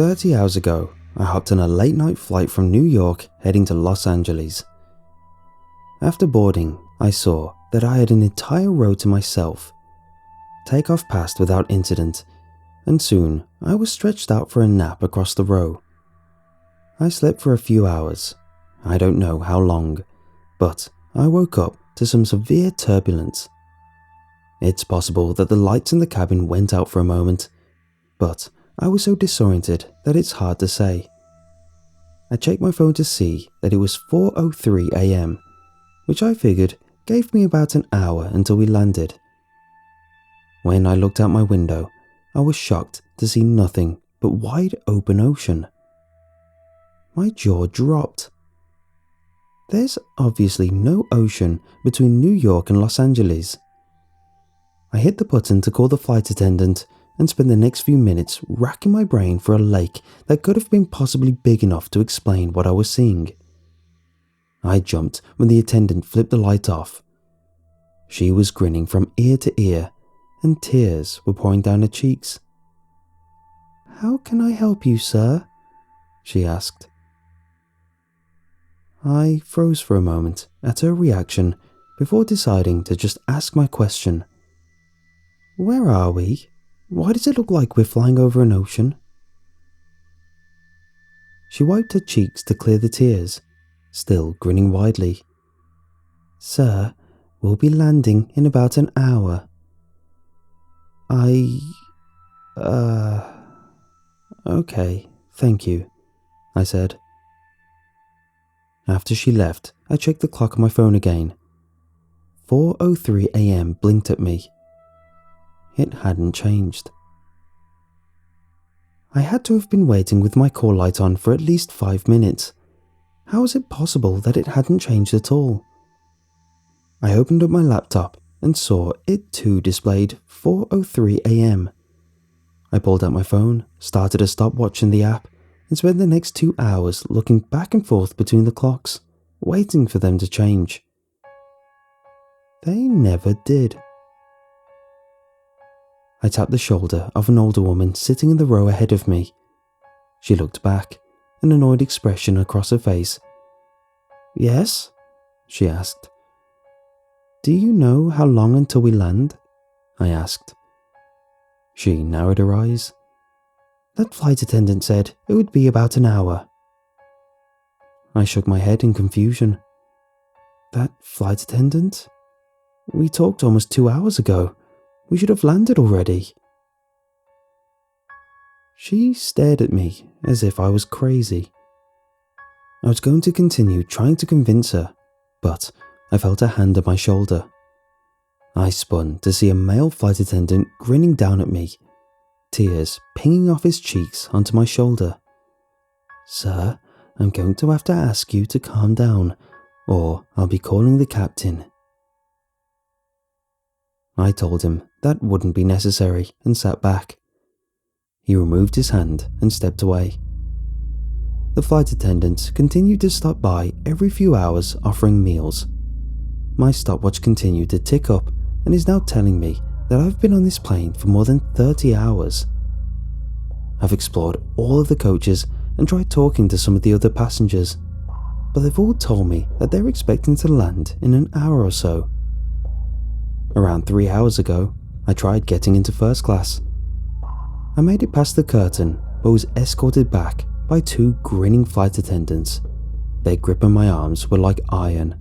30 hours ago, I hopped on a late night flight from New York heading to Los Angeles. After boarding, I saw that I had an entire row to myself. Takeoff passed without incident, and soon I was stretched out for a nap across the row. I slept for a few hours. I don't know how long, but I woke up to some severe turbulence. It's possible that the lights in the cabin went out for a moment, but I was so disoriented that it's hard to say. I checked my phone to see that it was 4:03 a.m., which I figured gave me about an hour until we landed. When I looked out my window, I was shocked to see nothing but wide open ocean. My jaw dropped. There's obviously no ocean between New York and Los Angeles. I hit the button to call the flight attendant and spent the next few minutes racking my brain for a lake that could have been possibly big enough to explain what I was seeing. I jumped when the attendant flipped the light off. She was grinning from ear to ear, and tears were pouring down her cheeks. "How can I help you, sir?" she asked. I froze for a moment at her reaction before deciding to just ask my question. "Where are we? Why does it look like we're flying over an ocean?" She wiped her cheeks to clear the tears, still grinning widely. "Sir, we'll be landing in about an hour." Okay, thank you," I said. After she left, I checked the clock on my phone again. 4:03 a.m. blinked at me. It hadn't changed. I had to have been waiting with my call light on for at least 5 minutes. How was it possible that it hadn't changed at all? I opened up my laptop and saw it too displayed 4:03 a.m. I pulled out my phone, started a stopwatch in the app, and spent the next 2 hours looking back and forth between the clocks, waiting for them to change. They never did. I tapped the shoulder of an older woman sitting in the row ahead of me. She looked back, an annoyed expression across her face. "Yes?" she asked. "Do you know how long until we land?" I asked. She narrowed her eyes. "That flight attendant said it would be about an hour." I shook my head in confusion. "That flight attendant? We talked almost 2 hours ago. We should have landed already." She stared at me as if I was crazy. I was going to continue trying to convince her, but I felt a hand on my shoulder. I spun to see a male flight attendant grinning down at me, tears pinging off his cheeks onto my shoulder. "Sir, I'm going to have to ask you to calm down, or I'll be calling the captain." I told him that wouldn't be necessary and sat back. He removed his hand and stepped away. The flight attendants continued to stop by every few hours offering meals. My stopwatch continued to tick up and is now telling me that I've been on this plane for more than 30 hours. I've explored all of the coaches and tried talking to some of the other passengers, but they've all told me that they're expecting to land in an hour or so. Around 3 hours ago, I tried getting into first class. I made it past the curtain, but was escorted back by 2 grinning flight attendants. Their grip on my arms were like iron.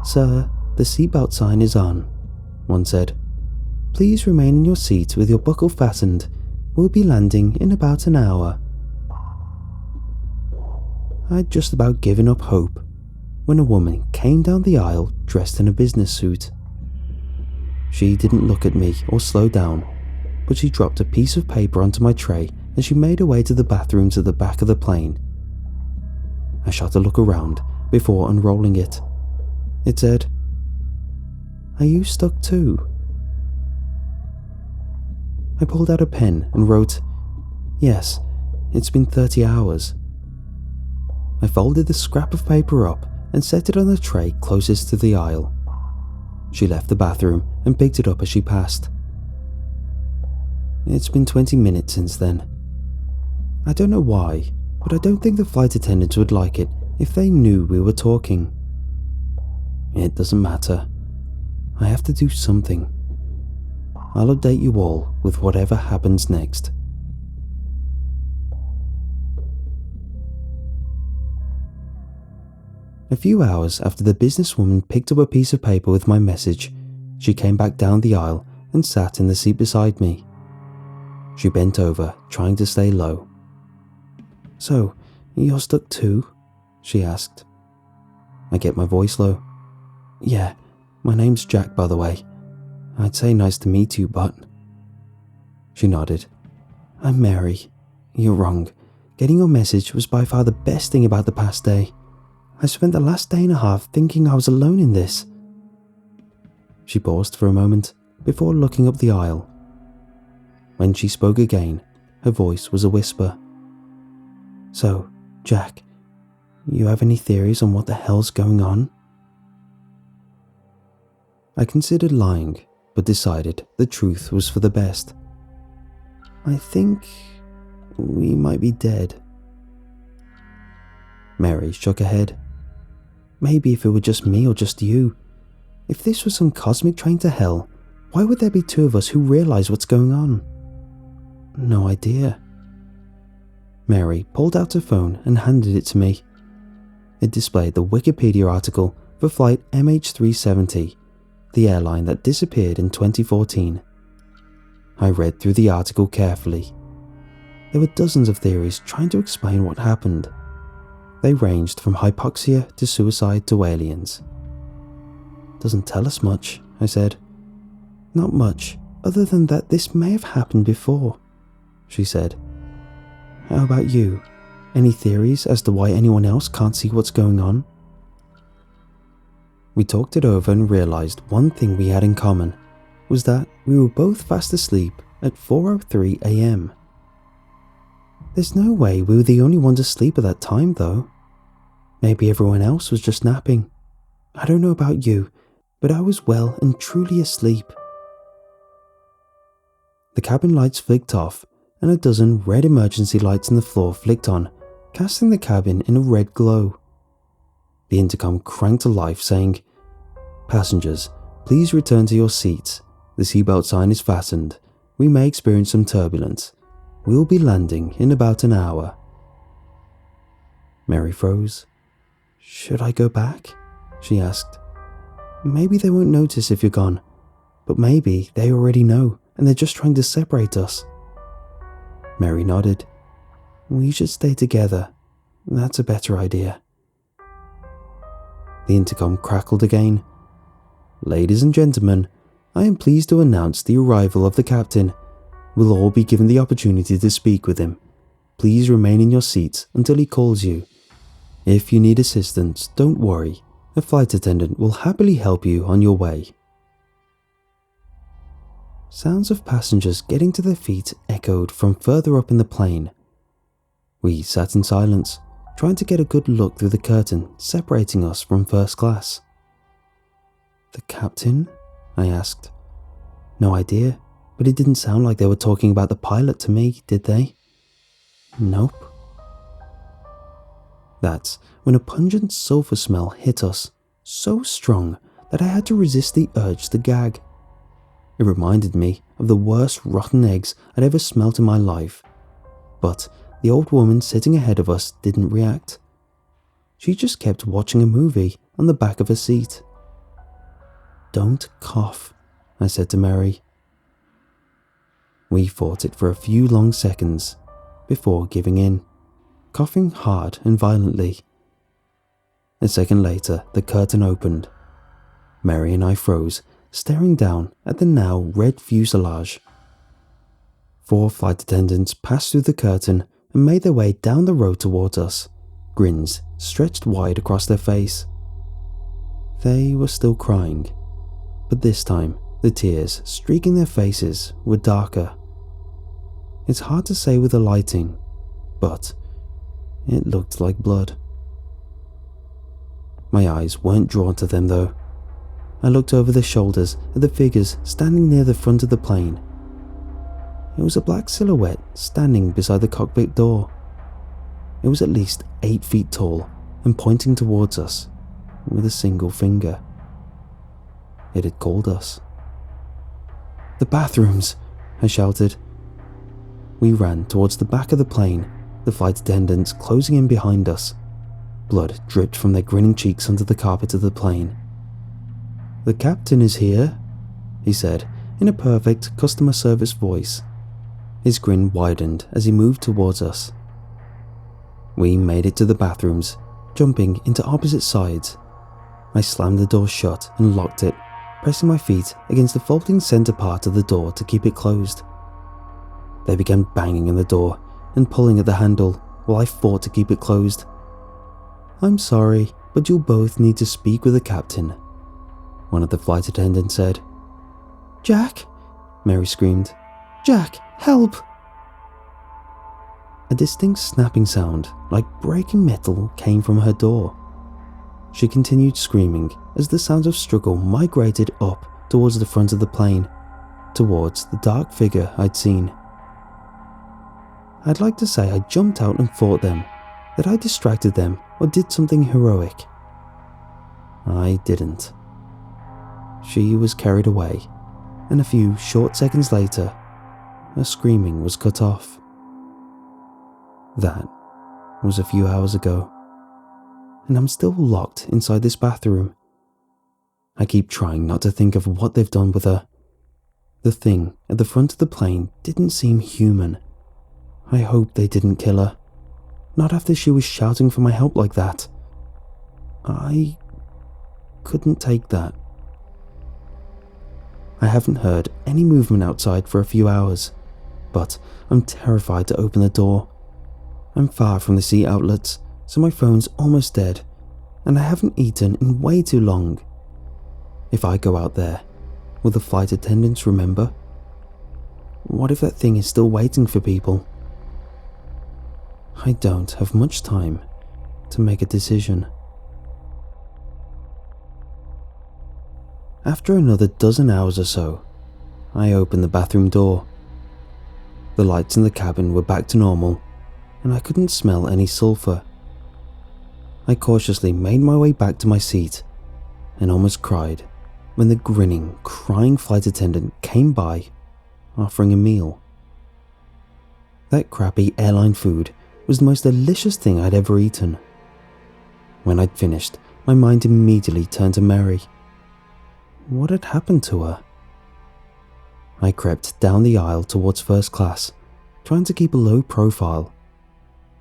"Sir, the seatbelt sign is on," one said. "Please remain in your seat with your buckle fastened. We'll be landing in about an hour." I'd just about given up hope when a woman came down the aisle dressed in a business suit. She didn't look at me or slow down, but she dropped a piece of paper onto my tray and she made her way to the bathrooms at the back of the plane. I shot a look around before unrolling it. It said, "Are you stuck too?" I pulled out a pen and wrote, "Yes, it's been 30 hours." I folded the scrap of paper up and set it on the tray closest to the aisle. She left the bathroom and picked it up as she passed. "It's been 20 minutes since then." I don't know why, but I don't think the flight attendants would like it if they knew we were talking. It doesn't matter. I have to do something. I'll update you all with whatever happens next. A few hours after the businesswoman picked up a piece of paper with my message, she came back down the aisle and sat in the seat beside me. She bent over, trying to stay low. "So, you're stuck too?" she asked. I get my voice low. "Yeah, my name's Jack, by the way. I'd say nice to meet you, but..." She nodded. "I'm Mary. You're wrong. Getting your message was by far the best thing about the past day. I spent the last day and a half thinking I was alone in this." She paused for a moment before looking up the aisle. When she spoke again, her voice was a whisper. "So, Jack, you have any theories on what the hell's going on?" I considered lying, but decided the truth was for the best. "I think we might be dead." Mary shook her head. "Maybe if it were just me or just you. If this was some cosmic train to hell, why would there be two of us who realize what's going on?" "No idea." Mary pulled out her phone and handed it to me. It displayed the Wikipedia article for flight MH370, the airline that disappeared in 2014. I read through the article carefully. There were dozens of theories trying to explain what happened. They ranged from hypoxia to suicide to aliens. "Doesn't tell us much," I said. "Not much, other than that this may have happened before," she said. "How about you? Any theories as to why anyone else can't see what's going on?" We talked it over and realized one thing we had in common was that we were both fast asleep at 4:03 a.m. There's no way we were the only ones asleep at that time, though. Maybe everyone else was just napping. I don't know about you, but I was well and truly asleep. The cabin lights flicked off, and a dozen red emergency lights on the floor flicked on, casting the cabin in a red glow. The intercom cranked to life, saying, "Passengers, please return to your seats. The seatbelt sign is fastened. We may experience some turbulence. We'll be landing in about an hour." Mary froze. "Should I go back?" she asked. "Maybe they won't notice if you're gone, but maybe they already know and they're just trying to separate us." Mary nodded. "We should stay together. That's a better idea." The intercom crackled again. "Ladies and gentlemen, I am pleased to announce the arrival of the captain. We'll all be given the opportunity to speak with him. Please remain in your seats until he calls you. If you need assistance, don't worry. A flight attendant will happily help you on your way." Sounds of passengers getting to their feet echoed from further up in the plane. We sat in silence, trying to get a good look through the curtain separating us from first class. "The captain?" I asked. "No idea, but it didn't sound like they were talking about the pilot to me, did they?" "Nope." That's when a pungent sulfur smell hit us, so strong that I had to resist the urge to gag. It reminded me of the worst rotten eggs I'd ever smelt in my life. But the old woman sitting ahead of us didn't react. She just kept watching a movie on the back of her seat. "Don't cough," I said to Mary. We fought it for a few long seconds before giving in, coughing hard and violently. A second later, the curtain opened. Mary and I froze, staring down at the now red fuselage. 4 flight attendants passed through the curtain and made their way down the road towards us, grins stretched wide across their face. They were still crying, but this time the tears streaking their faces were darker. It's hard to say with the lighting, but it looked like blood. My eyes weren't drawn to them though. I looked over their shoulders at the figures standing near the front of the plane. It was a black silhouette standing beside the cockpit door, It was at least 8 feet tall and pointing towards us with a single finger. It had called us. "The bathrooms!" I shouted. We ran towards the back of the plane, the flight attendants closing in behind us. Blood dripped from their grinning cheeks onto the carpet of the plane. "The captain is here," he said in a perfect customer service voice. His grin widened as he moved towards us. We made it to the bathrooms, jumping into opposite sides. I slammed the door shut and locked it, pressing my feet against the folding center part of the door to keep it closed. They began banging on the door and pulling at the handle while I fought to keep it closed. "I'm sorry, but you'll both need to speak with the captain," one of the flight attendants said. "Jack!" Mary screamed. "Jack, help!" A distinct snapping sound, like breaking metal, came from her door. She continued screaming as the sounds of struggle migrated up towards the front of the plane, towards the dark figure I'd seen. I'd like to say I jumped out and fought them, that I distracted them or did something heroic. I didn't. She was carried away, and a few short seconds later, her screaming was cut off. That was a few hours ago, and I'm still locked inside this bathroom. I keep trying not to think of what they've done with her. The thing at the front of the plane didn't seem human. I hope they didn't kill her. Not after she was shouting for my help like that. I couldn't take that. I haven't heard any movement outside for a few hours, but I'm terrified to open the door. I'm far from the sea outlets, so my phone's almost dead, and I haven't eaten in way too long. If I go out there, will the flight attendants remember? What if that thing is still waiting for people? I don't have much time to make a decision. After another dozen hours or so, I opened the bathroom door. The lights in the cabin were back to normal, and I couldn't smell any sulfur. I cautiously made my way back to my seat and almost cried when the grinning, crying flight attendant came by, offering a meal. That crappy airline food was the most delicious thing I'd ever eaten. When I'd finished, my mind immediately turned to Mary. What had happened to her? I crept down the aisle towards first class, trying to keep a low profile.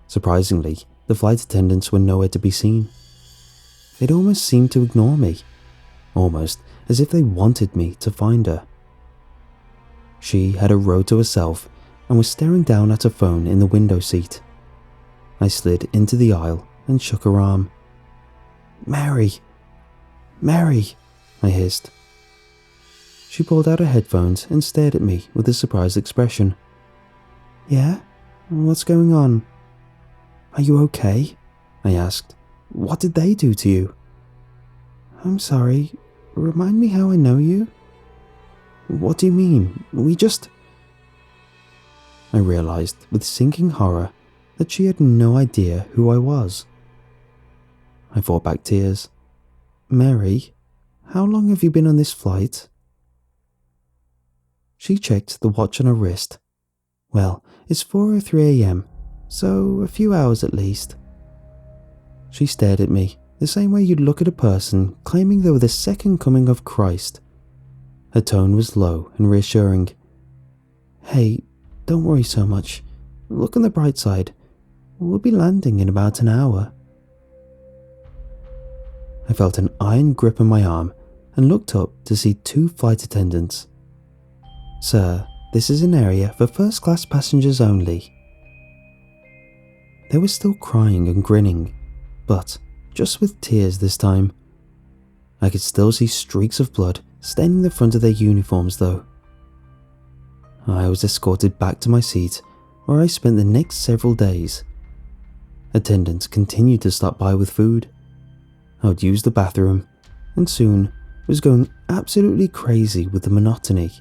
Surprisingly, the flight attendants were nowhere to be seen. They'd almost seemed to ignore me, almost as if they wanted me to find her. She had a row to herself and was staring down at her phone in the window seat. I slid into the aisle and shook her arm. "Mary! Mary!" I hissed. She pulled out her headphones and stared at me with a surprised expression. "Yeah? What's going on?" "Are you okay?" I asked. "What did they do to you?" "I'm sorry. Remind me how I know you?" "What do you mean? I realized with sinking horror that she had no idea who I was. I fought back tears. "Mary, how long have you been on this flight?" She checked the watch on her wrist. "Well, it's 4:03 a.m, so a few hours at least." She stared at me the same way you'd look at a person claiming they were the second coming of Christ. Her tone was low and reassuring. "Hey, don't worry so much. Look on the bright side. We'll be landing in about an hour." I felt an iron grip on my arm and looked up to see 2 flight attendants. "Sir, this is an area for first-class passengers only." They were still crying and grinning, but just with tears this time. I could still see streaks of blood staining the front of their uniforms though. I was escorted back to my seat, where I spent the next several days. Attendants continued to stop by with food. I would use the bathroom, and soon was going absolutely crazy with the monotony.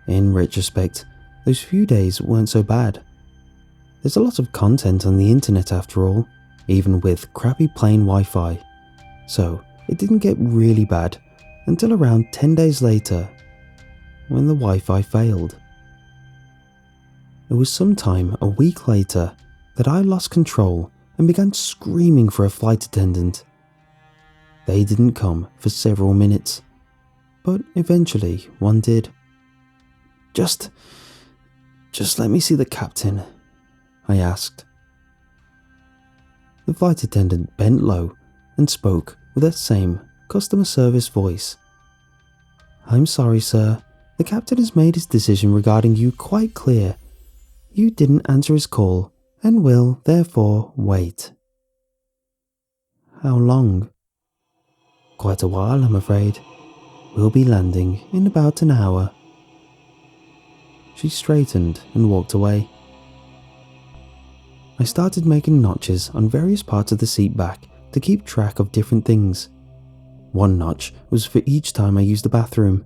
In retrospect, those few days weren't so bad. There's a lot of content on the internet after all, even with crappy plain Wi-Fi. So it didn't get really bad until around 10 days later, when the Wi-Fi failed. It was sometime a week later that I lost control and began screaming for a flight attendant. They didn't come for several minutes, but eventually one did. Just let me see the captain," I asked. The flight attendant bent low and spoke with that same customer service voice. "I'm sorry, sir. The captain has made his decision regarding you quite clear. You didn't answer his call and will, therefore, wait." "How long?" "Quite a while, I'm afraid. We'll be landing in about an hour." She straightened and walked away. I started making notches on various parts of the seat back to keep track of different things. One notch was for each time I used the bathroom,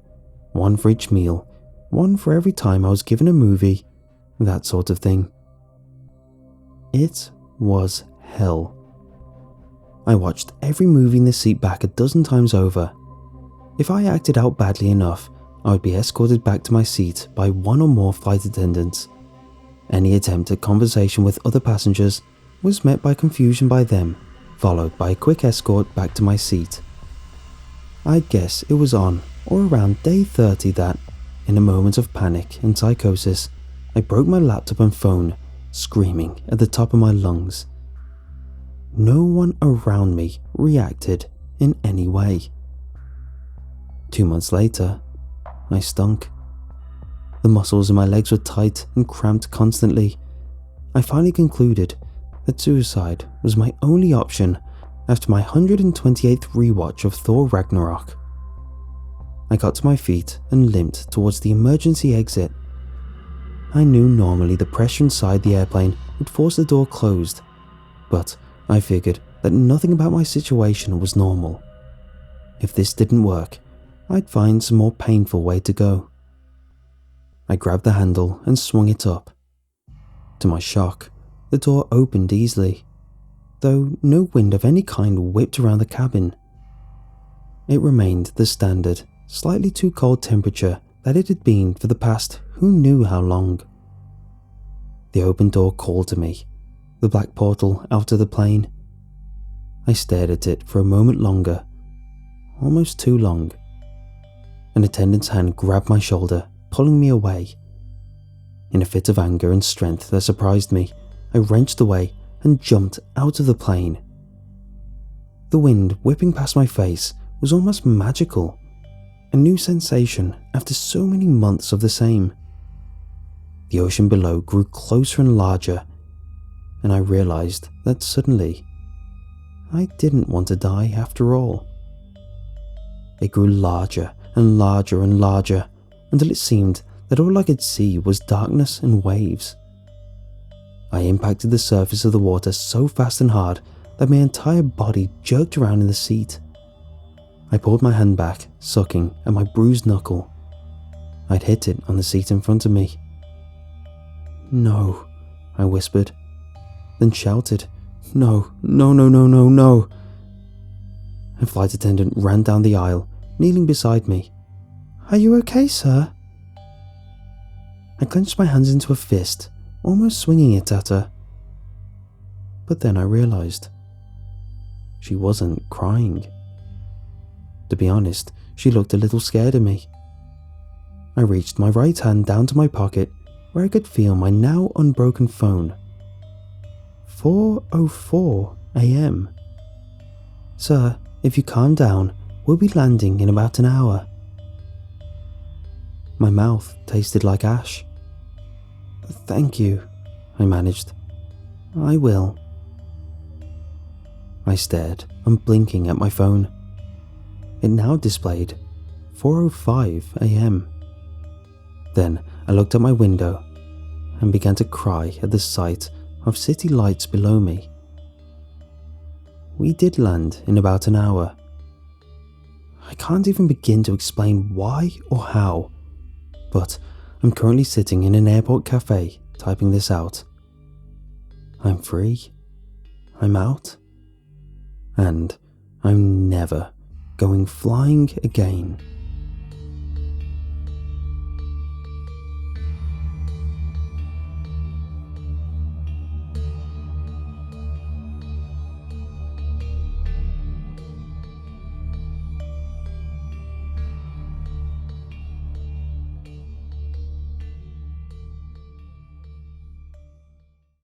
one for each meal, one for every time I was given a movie, that sort of thing. It was hell. I watched every movie in the seat back a dozen times over. If I acted out badly enough, I would be escorted back to my seat by one or more flight attendants. Any attempt at conversation with other passengers was met by confusion by them, followed by a quick escort back to my seat. I guess it was on or around day 30 that, in a moment of panic and psychosis, I broke my laptop and phone, screaming at the top of my lungs. No one around me reacted in any way. 2 months later, I stunk. The muscles in my legs were tight and cramped constantly. I finally concluded that suicide was my only option after my 128th rewatch of Thor Ragnarok. I got to my feet and limped towards the emergency exit. I knew normally the pressure inside the airplane would force the door closed, but I figured that nothing about my situation was normal. If this didn't work, I'd find some more painful way to go. I grabbed the handle and swung it up. To my shock, the door opened easily, though no wind of any kind whipped around the cabin. It remained the standard, slightly too cold temperature that it had been for the past who knew how long. The open door called to me, the black portal out of the plane. I stared at it for a moment longer, almost too long. An attendant's hand grabbed my shoulder, pulling me away. In a fit of anger and strength that surprised me, I wrenched away and jumped out of the plane. The wind whipping past my face was almost magical, a new sensation after so many months of the same. The ocean below grew closer and larger, and I realized that suddenly I didn't want to die after all. It grew larger and larger and larger until it seemed that all I could see was darkness and waves. I impacted the surface of the water so fast and hard that my entire body jerked around in the seat. I pulled my hand back, sucking at my bruised knuckle. I'd hit it on the seat in front of me. "No," I whispered, then shouted, "No, no, no, no, no, no." A flight attendant ran down the aisle, kneeling beside me. "Are you okay, sir?" I clenched my hands into a fist, almost swinging it at her. But then I realized she wasn't crying. To be honest, she looked a little scared of me. I reached my right hand down to my pocket where I could feel my now unbroken phone. 4:04 a.m. "Sir, if you calm down, we'll be landing in about an hour." My mouth tasted like ash. "Thank you," I managed. "I will." I stared, unblinking at my phone. It now displayed 4:05 a.m. Then I looked out my window and began to cry at the sight of city lights below me. We did land in about an hour. I can't even begin to explain why or how, but I'm currently sitting in an airport cafe typing this out. I'm free. I'm out. And I'm never going flying again.